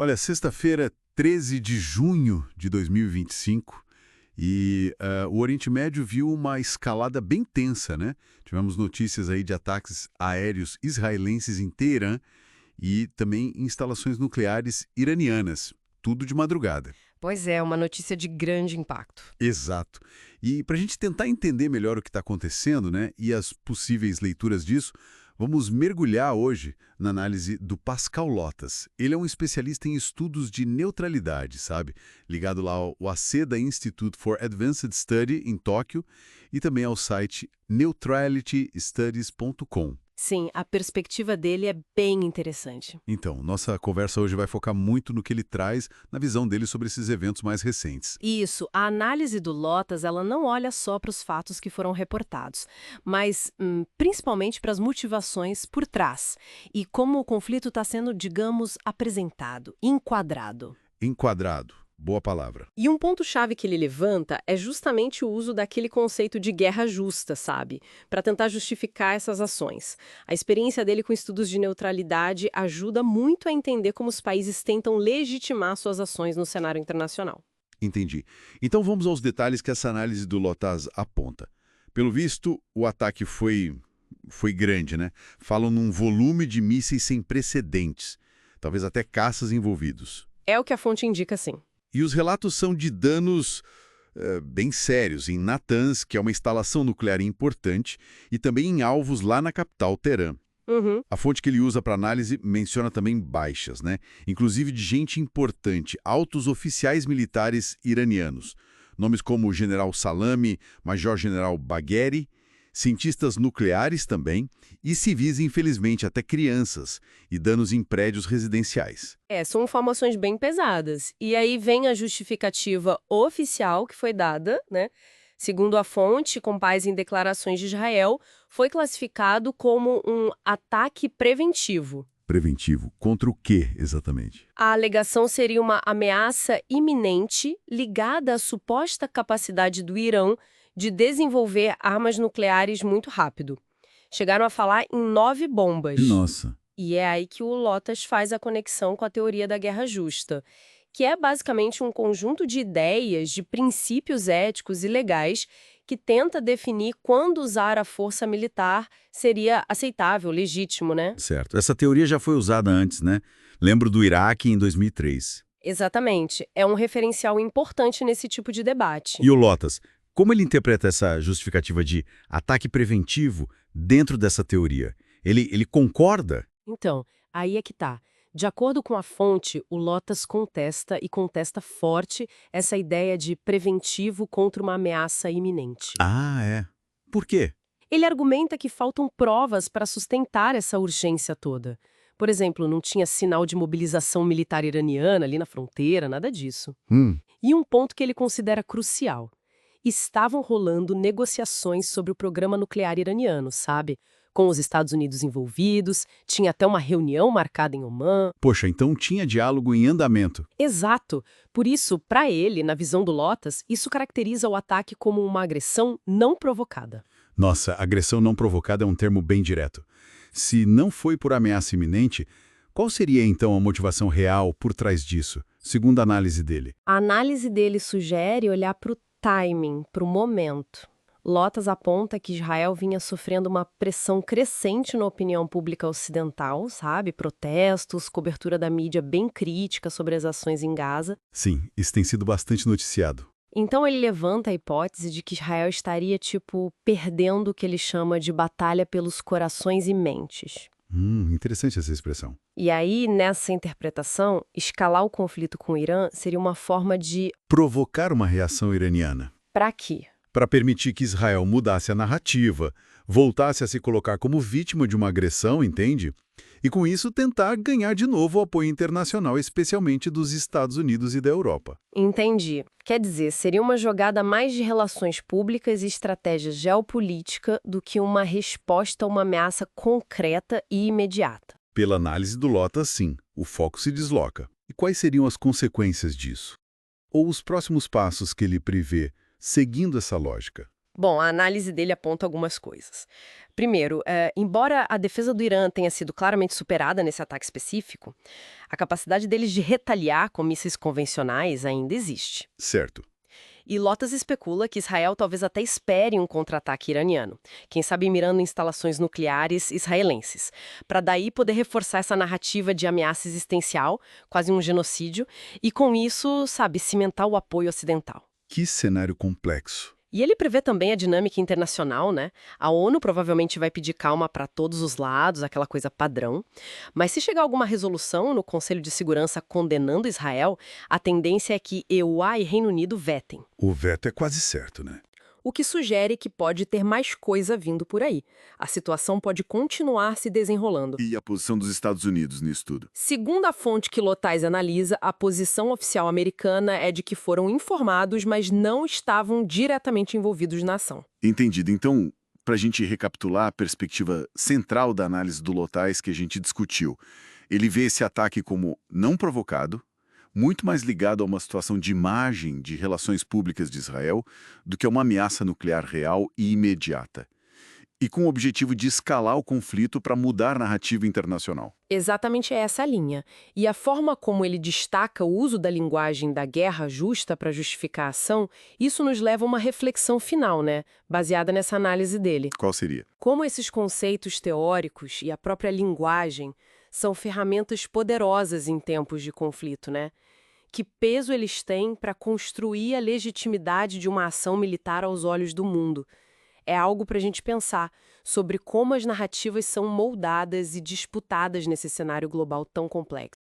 Olha, sexta-feira, 13 de junho de 2025, o Oriente Médio viu uma escalada bem tensa, né? Tivemos notícias aí de ataques aéreos israelenses em Teherã e também instalações nucleares iranianas, tudo de madrugada. Pois é, uma notícia de grande impacto. Exato. E para a gente tentar entender melhor o que está acontecendo, né, e as possíveis leituras disso, vamos mergulhar hoje na análise do Pascal Lotas. Ele é um especialista em estudos de neutralidade, sabe? Ligado lá ao ACEDA Institute for Advanced Study, em Tóquio, e também ao site neutralitystudies.com. Sim, a perspectiva dele é bem interessante. Então, nossa conversa hoje vai focar muito no que ele traz na visão dele sobre esses eventos mais recentes. Isso, a análise do Lotas, ela não olha só para os fatos que foram reportados, mas principalmente para as motivações por trás e como o conflito está sendo, digamos, apresentado, enquadrado. Enquadrado. Boa palavra. E um ponto-chave que ele levanta é justamente o uso daquele conceito de guerra justa, sabe? Para tentar justificar essas ações. A experiência dele com estudos de neutralidade ajuda muito a entender como os países tentam legitimar suas ações no cenário internacional. Entendi. Então vamos aos detalhes que essa análise do Lotas aponta. Pelo visto, o ataque foi grande, né? Falam num volume de mísseis sem precedentes, talvez até caças envolvidos. É o que a fonte indica, sim. E os relatos são de danos bem sérios em Natanz, que é uma instalação nuclear importante, e também em alvos lá na capital, Teherã. Uhum. A fonte que ele usa para análise menciona também baixas, né? Inclusive de gente importante, altos oficiais militares iranianos. Nomes como o General Salami, Major-General Bagheri, cientistas nucleares também, e civis, infelizmente, até crianças, e danos em prédios residenciais. São informações bem pesadas. E aí vem a justificativa oficial que foi dada, né? Segundo a fonte, com base em declarações de Israel, foi classificado como um ataque preventivo. Preventivo. Contra o quê, exatamente? A alegação seria uma ameaça iminente ligada à suposta capacidade do Irã de desenvolver armas nucleares muito rápido. Chegaram a falar em 9 bombas. Nossa. E é aí que o Lotas faz a conexão com a teoria da guerra justa, que é basicamente um conjunto de ideias, de princípios éticos e legais que tenta definir quando usar a força militar seria aceitável, legítimo, né? Certo. Essa teoria já foi usada antes, né? Lembro do Iraque em 2003. Exatamente. É um referencial importante nesse tipo de debate. E o Lotas, como ele interpreta essa justificativa de ataque preventivo dentro dessa teoria? Ele concorda? Então, aí é que tá. De acordo com a fonte, o Lotas contesta e contesta forte essa ideia de preventivo contra uma ameaça iminente. Ah, é. Por quê? Ele argumenta que faltam provas para sustentar essa urgência toda. Por exemplo, não tinha sinal de mobilização militar iraniana ali na fronteira, nada disso. E um ponto que ele considera crucial. Estavam rolando negociações sobre o programa nuclear iraniano, sabe? Com os Estados Unidos envolvidos, tinha até uma reunião marcada em Omã. Poxa, então tinha diálogo em andamento. Exato. Por isso, para ele, na visão do Lotas, isso caracteriza o ataque como uma agressão não provocada. Nossa, agressão não provocada é um termo bem direto. Se não foi por ameaça iminente, qual seria então a motivação real por trás disso, segundo a análise dele? A análise dele sugere olhar para o timing, para o momento. Lotas aponta que Israel vinha sofrendo uma pressão crescente na opinião pública ocidental, sabe? Protestos, cobertura da mídia bem crítica sobre as ações em Gaza. Sim, isso tem sido bastante noticiado. Então ele levanta a hipótese de que Israel estaria, perdendo o que ele chama de batalha pelos corações e mentes. Interessante essa expressão. E aí, nessa interpretação, escalar o conflito com o Irã seria uma forma de... Provocar uma reação iraniana. Pra quê? Para permitir que Israel mudasse a narrativa, voltasse a se colocar como vítima de uma agressão, entende? E com isso tentar ganhar de novo o apoio internacional, especialmente dos Estados Unidos e da Europa. Entendi. Quer dizer, seria uma jogada mais de relações públicas e estratégia geopolítica do que uma resposta a uma ameaça concreta e imediata. Pela análise do Lotas, sim, o foco se desloca. E quais seriam as consequências disso? Ou os próximos passos que ele prevê, seguindo essa lógica? Bom, a análise dele aponta algumas coisas. Primeiro, embora a defesa do Irã tenha sido claramente superada nesse ataque específico, a capacidade deles de retaliar com mísseis convencionais ainda existe. Certo. E Lotas especula que Israel talvez até espere um contra-ataque iraniano, quem sabe mirando instalações nucleares israelenses, para daí poder reforçar essa narrativa de ameaça existencial, quase um genocídio, e com isso, sabe, cimentar o apoio ocidental. Que cenário complexo. E ele prevê também a dinâmica internacional, né? A ONU provavelmente vai pedir calma para todos os lados, aquela coisa padrão. Mas se chegar alguma resolução no Conselho de Segurança condenando Israel, a tendência é que EUA e Reino Unido vetem. O veto é quase certo, né? O que sugere que pode ter mais coisa vindo por aí. A situação pode continuar se desenrolando. E a posição dos Estados Unidos nisso tudo? Segundo a fonte que Lotais analisa, a posição oficial americana é de que foram informados, mas não estavam diretamente envolvidos na ação. Entendido. Então, para a gente recapitular a perspectiva central da análise do Lotais que a gente discutiu, ele vê esse ataque como não provocado, muito mais ligado a uma situação de imagem de relações públicas de Israel do que a uma ameaça nuclear real e imediata. E com o objetivo de escalar o conflito para mudar a narrativa internacional. Exatamente essa a linha. E a forma como ele destaca o uso da linguagem da guerra justa para justificar a ação, isso nos leva a uma reflexão final, né? Baseada nessa análise dele. Qual seria? Como esses conceitos teóricos e a própria linguagem são ferramentas poderosas em tempos de conflito, né? Que peso eles têm para construir a legitimidade de uma ação militar aos olhos do mundo? É algo para a gente pensar sobre como as narrativas são moldadas e disputadas nesse cenário global tão complexo.